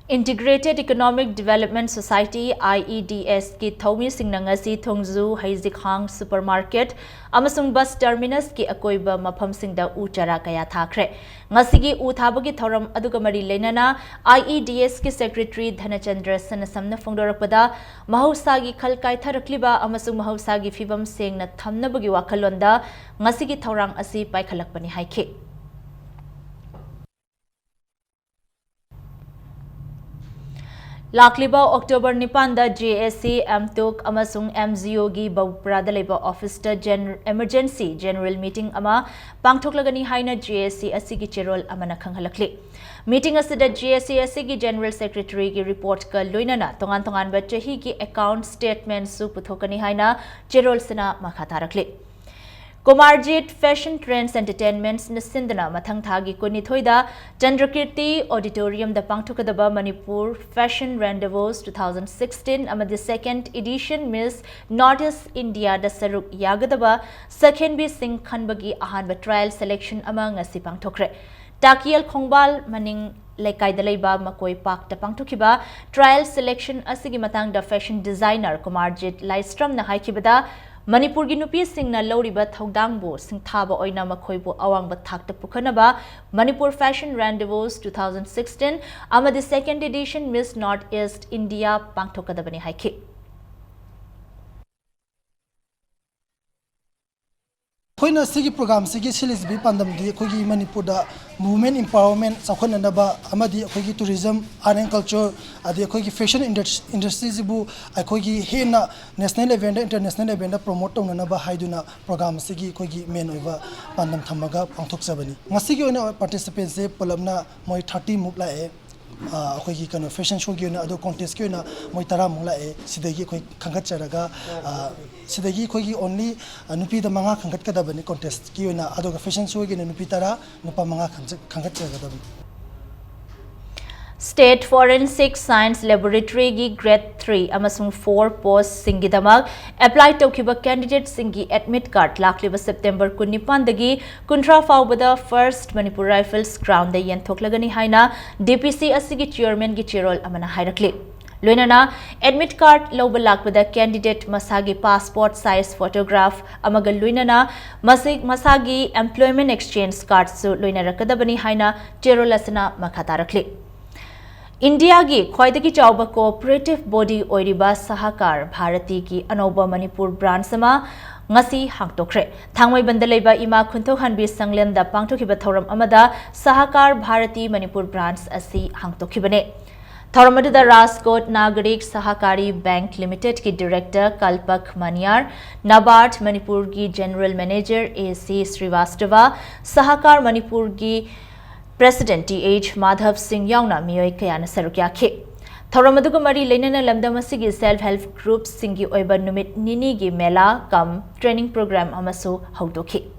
Speaker 1: Integrated Economic Development Society IEDS ki thomi singnangasi thongzu haizikhang supermarket amasung bus terminus ki akoiba mapham singda u chara kaya thakre ngasigi u thabagi thoram aduga mari leinana IEDS ki secretary Dhanachandra Sanasamna phongdorakpada mahausagi khalkai tharakliba amasung mahausagi fibam sengna thamnabagi wakhalonda ngasigi thorang asi paikhalakpani haikhe Lakliba October Nipanda JSC MTOC amasung MGO gi Bawprada leba office ta emergency general meeting ama pangthoklagani haina JSC asigi cherol amana khanghalakli meeting asida JSC asigi general secretary gi report ka loinana tongan ba chahi gi account statement su puthokani haina cherol sina makhatharakli Komarjit Fashion Trends Entertainments Nasindana Mathang Thagi Kunithoida Chandrakirti Auditorium the Pangthokadaba Manipur Fashion Rendezvous 2016 amadi second edition Miss Northeast India da Saruk Yagadaba Sakhenbi Singh Khanbagi ahanba trial selection among ngasi pangthokre Takial Khongbal Maning Lekai Dalaiba Makoi Park da pangthokiba trial selection asigi matang da fashion designer Komarjit Lystrom na haikibada Manipur gi nupi singna loriba thodangbu singthaba oina makhoibu awangba thakta pukhanaba Manipur Fashion Rendezvous 2016 amadi second edition Miss Northeast India pangthokadabani haiki.
Speaker 14: Koina sigi program sigi silis bi pandam di kogi Manipur da movement empowerment sakhon naba amadi kogi tourism art and culture adi kogi fashion industries bu kogi hena national event international event promote tong naba haiduna program sigi kogi main oiba pandam thamaga pangthok sabani ngasigi oina participants se polamna moi 30 muk la e kogi kano fashion show gi na ado contest gi na moi tara muk la e sidagi koi khangat charaga sidagi kogi only nupi da manga khangat ka dabani contest ki na ado fashion show gi na nupi tara nupa manga khangat charaga dabani.
Speaker 1: State Forensic Science Laboratory gi Grade 3 amasung 4 post singidamak apply tokhiba candidate singi admit card lakliba September 19 dagi kuntra faubada first Manipur Rifles ground da yenthoklagani haina DPC asigi chairman gi chirol amana hairakli. Loinana admit card loba lakbada candidate masagi passport size photograph amaga loinana masagi employment exchange card su loinarakadabani haina chirol asana makhatarakli. India gi khwaidagi chawba cooperative body oiriba Sahakar Bharati ki Anoba Manipur branch sama ngasi hangtokre thangmai bandalaiba ima khunthok hanbi sanglenda pangtokhiba thoram amada Sahakar Bharati Manipur branch asi hangtokhibane Thoramada Raskot Nagarik Sahakari Bank Limited ki director Kalpak Maniar Nabard Manipur ki general manager AC Srivastava Sahakar Manipur ki President T.H. Madhav Singh Yauna Miyoi Kayana Sarukyakhe. Thoramadu Mari Lenana Lamdamasigi self-help groups Singi Oiba Numit Nini Gi Mela Kam training program Amasu Haudoki.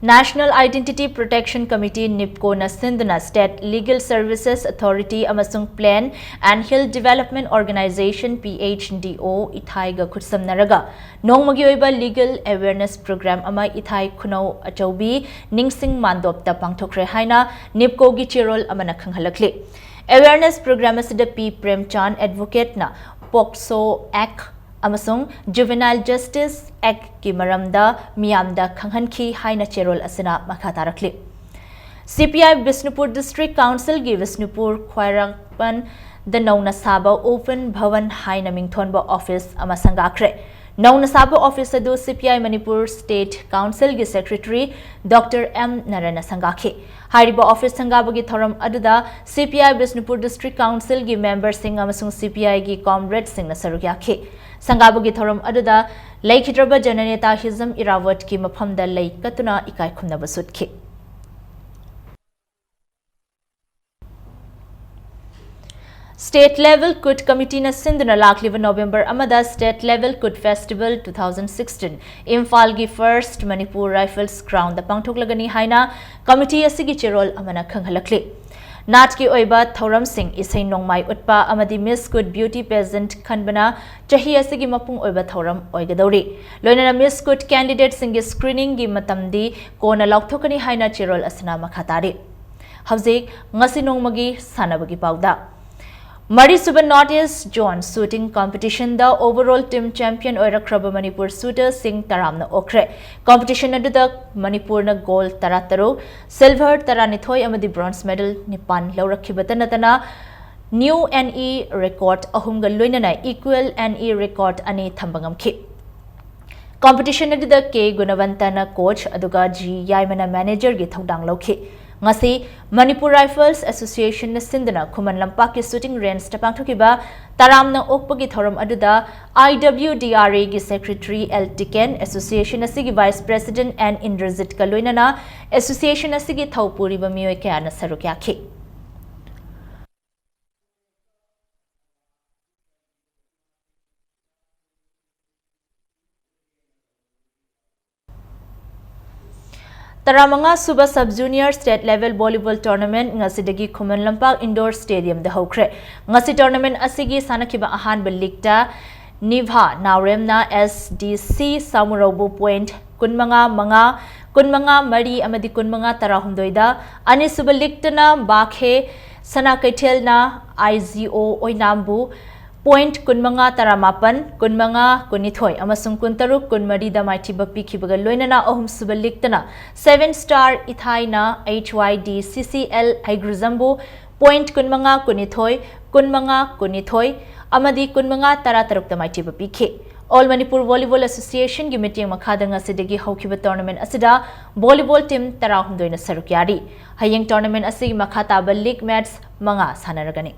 Speaker 1: National Identity Protection Committee NIPCO na Sindhna State Legal Services Authority amasung Plan and Hill Development Organization PHDO Ithaiga Khutsamnaraga Nongmagi oiba Legal Awareness Program ama Ithai Khunau Achaubi Ningsing Mandopta pangthokre haina NIPCO gi chirol amana khanghalakli Awareness Program asida P Premchand Advocate na POCSO Act amasung Juvenile Justice Act ki maramda miyamda khanghanki haina cherol asina makhatarakli CPI Bisnupur District Council gi Bisnupur Khwairangpan the Nauna Saba Open Bhavan haina mingthonba office amasangakre Nauna Saba office adu CPI Manipur State Council gi Secretary Dr. M Narana Sangakhe Hariba office sangabagi thoram aduda CPI Bisnupur District Council gi member sing amasung CPI gi comrade sing na sarukyakhe Sangabagi thoram aduda Laikhidraba Jananeta Hizam Irawat ki maphamda laikatuna ikai khumna basutki. State Level Kut Committee na Sindhna lakliva November amada State Level Kut Festival 2016 Imphal gi first Manipur Rifles ground da pangthoklagani haina committee asigi chirol amana khanghalakli. Natki oiba Thoram Singh isai nongmai utpa amadi Miss Good Beauty Pageant khanbana chahi asigi mapung oiba Thoram oigadori loinana Miss Good candidate singi screening gi matamdi kona laukthokani haina chirol asna makhatari hauzik ngasi nongmagi sanabagi pauda Mari Suba Northeast John Shooting Competition the overall team champion Oirakraba Manipur shooter Singh Taramna Okre competition aduda Manipur na gold tarataro silver taranithoi amadi bronze medal nipan laurakhibatanatana new NE record ahumga loinana equal NE record ani thambangamkhi competition aduda K Gunavantana coach aduga G Yaimana manager gi thodang lokhi Ngasi Manipur Rifles Association na Sindhna Khuman Lampak ki shooting range ta pangthokiba taramna okpagi thoram aduda IWDRA gi secretary L Tiken association asigi vice president and Indrajit Kaloinana association asigi thaupuri ba miyoi kayana sarukyakhi Taramanga Suba Sub-Junior State Level Volleyball Tournament ngasidagi Khuman Lampak Indoor Stadium da hokre. Ngasi tournament asigi sanakiba ahanba ligta Nivha Nauremna SDC Samurobu Point Kunmanga Mari amadi Kunmanga Tarahumdoida Ani Suba ligtana Bakhe Sana Kaitelna IGO Oinambu point kunmanga taramapan kunmanga kunithoi amasung kuntaruk kunmari da maithiba pikhibaga loinana ahum suba liktana 7-star ithaina HYD CCL Hygrizambu point kunmanga kunithoi amadi kunmanga tarataruk da maithiba pikhe All Manipur Volleyball Association gi meeting makhada ngasidagi haukiba tournament asida volleyball team tarahumdoina saruk yari hayeng tournament asigi makhata ba league match manga sanaragani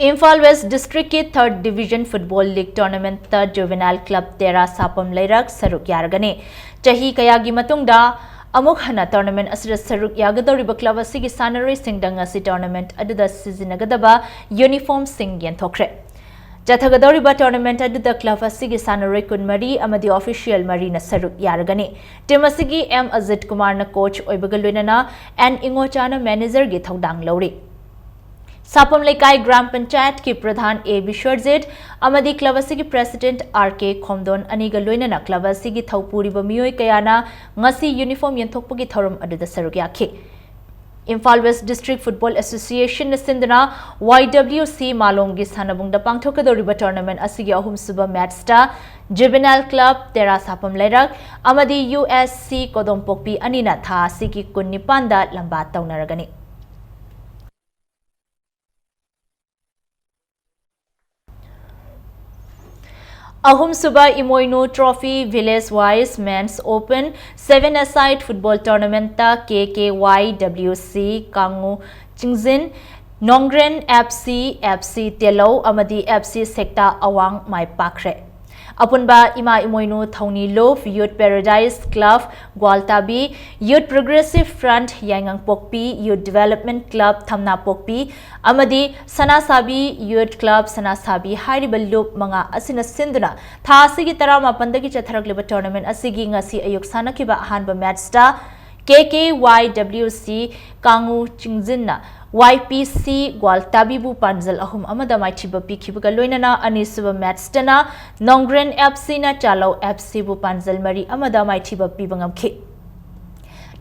Speaker 1: Imphal West District की 3rd Division Football League Tournament ta Juvenile Club Tera Sapam Leirak Saruk Yaragane Chahi Kayagi Matungda Amuk Hana Tournament Asira Saruk Yagadoriba Club Asigi Sanare Singdang Asi Tournament Aduda Sizinagadaba Uniform Sing Yentokre Jathagadoriba Tournament Aduda Club Asigi Sanare Kunmari Amadi Official Marina Saruk Yaragane Team Asigi M Azit Kumar na coach Oibagalwinana and Ingochana manager gi Thaudang Lori Sapam Lekai Gram Panchayat ki Pradhan A. Bishwarjit, Amadi Klavasi ki President R.K. Khomdon Aniga Loinana Klavasi ki Thaupuri Bamioi Kayana Ngasi Uniform Yanthokpa ki Thorum Aduda Sarugyaki. Imphal West District Football Association Sindana YWC Malongi Sanabungda Pangthokadoriba Tournament Asigi Ahum Suba Matchta Juvenile Club Tera Sapam Leirak Amadi USC Kodompokpi Anina Tha Asigi Kunnipanda Lambat Taunaragani. Ahum Suba Imoinu Trophy Village Wise Men's Open 7-a-side football tournament ta KKYWC Kangu Chingzin Nongren FC Telo Amadi FC Sekta Awang Mai Pakre Apunba Ima Imoinu Thoni Love Youth Paradise Club Gwaltabi Youth Progressive Front Yangang Pokpi Youth Development Club Thamna Pokpi Amadi Sanasabi Youth Club Sanasabi Hairibal Loop Manga Asina Sinduna Tha Asigi Tarama Pandagi Chatharagliba Tournament Asigi Ngasi Ayuk Sanakiba Hanba Matchta KKYWC Kangu Chingzinna YPC Gwaltabibu Panjal Ahum Amada Maichiba Pikibuga Loinana Anisuba Matstana Nongren FC na Chalo FC Bu Panjal Mari Amada Maichiba Pibangam Ki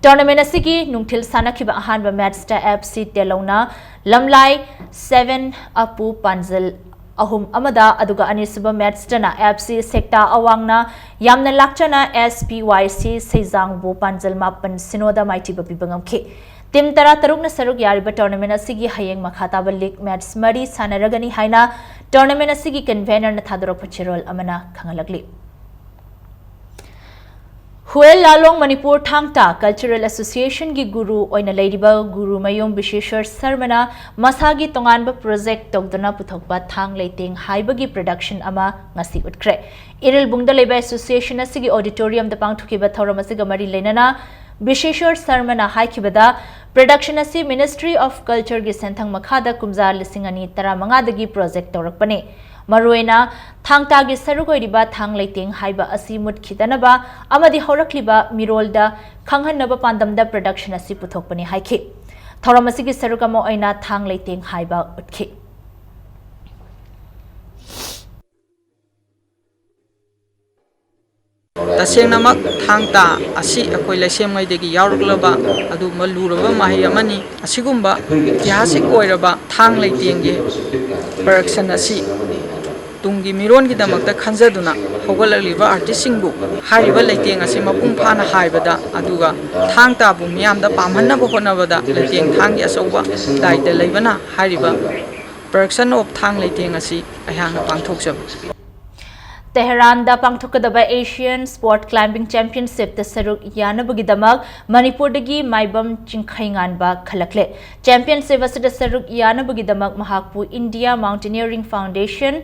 Speaker 1: Tournament Asigi Nungtil Sanakiba Ahanba Matsta FC Telona Lamlai 7 Apu Panjal Ahum Amada Aduga Anisuba Matstana FC Sekta Awangna Yamna Lakchana SPYC Sejang Bu Panjal Mapan Sinoda Maichiba Pibangam Ki Tim Tara Tarukna Saruk Yariba Tournament Asigi Hayeng Makhataba League Match Mari Sanaragani Haina Tournament Asigi Convener Nathadoro Pachirol Amana Kangalagli Huel Lalong Manipur Thangta Cultural Association Gi Guru Oina Ladybug Guru Mayom Bisheshwar Sarmana Masagi Tonganba Project Togdana Puthokba Thang Leiting Haibagi Production Ama Ngasi Utkre Iril Bungda Leba Association Asigi Auditorium the Pangthukiba Thoramasiga Mari Lenana Bisheshwar Sarmana Haikibada Production Asi Ministry of Culture Gi Senthang Makhada Kumza Lisingani Taramangadagi Project Torakpane Maruena Thangta Gi Sarugoiriba Thang Leiting Haiba Asi Mut Khitanaba Amadi Horakliba Mirolda Khanghanaba Pandamda Production Asi Puthokpane Haiki Thoramasi Gi Sarukamo Oina Thang Leiting Haiba Utki
Speaker 15: Tasengnamak thangta asi akoi lesemngai degi yaurglaba adu maluraba mahi amani asigumba tihasik oiraba thang leitengge production asi tungi miron gi damakta khanjaduna hogalaliba artist singbu hariba leiteng asi mapung phana haibada aduga thangta bu miyamda pamhanna bo honabada leiteng thanggi asoba daida leibana hariba production of thang leiteng asi ayang pangthokjab
Speaker 1: Tehran da Pangthokadaba Asian Sport Climbing Championship the Saruk Yanabagidamag Manipur dagi Maibam Chingkhainganba Khalakle Championship asida Saruk Yanabagidamag Mahakpu India Mountaineering Foundation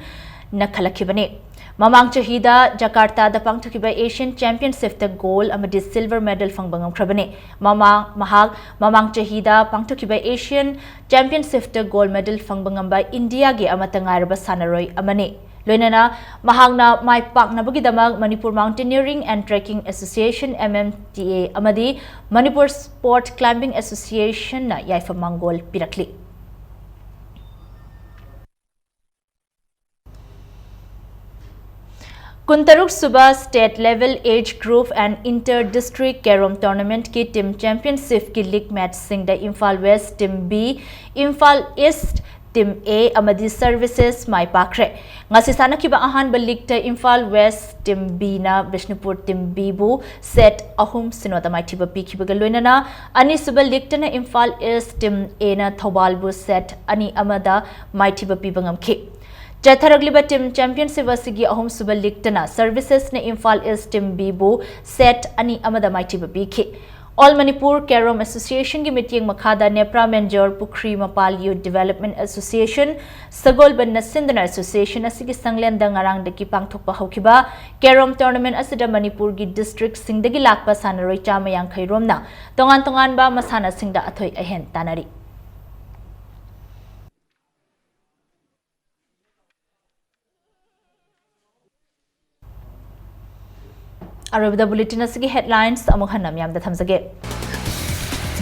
Speaker 1: na Khalakibane Mamang Chahida Jakarta da Pangthokiba Asian Championship the gold amadi silver medal fangbangam khrabane Mamang Chahida Pangthokiba Asian Championship the gold medal fangbangamba India ge amatangarba sanaroi amane Loinana Mahangna Mai Paknabagidamag Manipur Mountaineering and Trekking Association MMTA Amadi Manipur Sport Climbing Association na Yaifa Mangol Pirakli Kuntaruk Suba State Level Age Group and Inter District Carom Tournament ki Team Championship ki League Match sing the Imphal West Team B, Imphal East Team A amadi Services Mai Pakre. Ngasi sana kiba ahan balik ta Imphal West Team B na Bishnupur Team B bu set ahum sinota mai tiba pi kiba galoina na ani suba likta na Imphal East Team A na Thobal bu set ani amada mai tiba pi bangam ki. Chatharagliba Team Championship asigi ahum suba liktana Services na Imphal East Team B bu set ani amada mai tiba pi ki. All Manipur Carom Association ki meeting makhada Nepra Menjor Pukri Mapal Youth Development Association Sagol Ban Sindana Association asigi sanglenda ngarang daki pangthokpa haukiba Carom Tournament asida Manipur gi district singdagi lakpa sanaroi chamayang khairomna tongan ba masana singda athoi ahen tanari. Arabida Bulletin asigi headlines amukhanam yamda thamsage.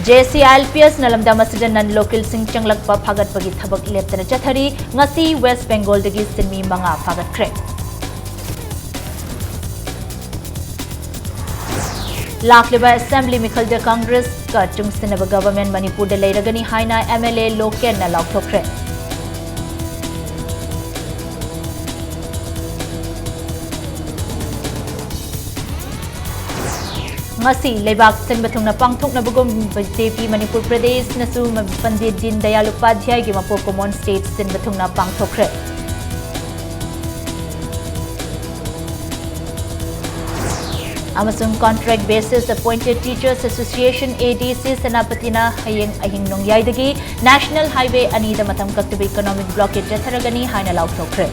Speaker 1: JCILPS nalamda masida nan local sing changlakpa phagat pagi thabak leptana chathari ngasi West Bengal dagi sinmi manga phagat kre. Lakliba Assembly Mikhalde Congress ka chungsinaba government Manipur de leiragani haina MLA Loken na laukthokre. Ngasi leibak sinba thungna pangthokna bugom BJP Manipur Pradesh nasu Pandit Din Dayal Upadhyay gi Mapo Common State sinba thungna pangthokre. Amasung contract basis appointed Teachers Association ADC Senapatina hayeng ahing nongyay dagi National Highway anida matam kaktiba economic blockade jatharagani haina laukthokre.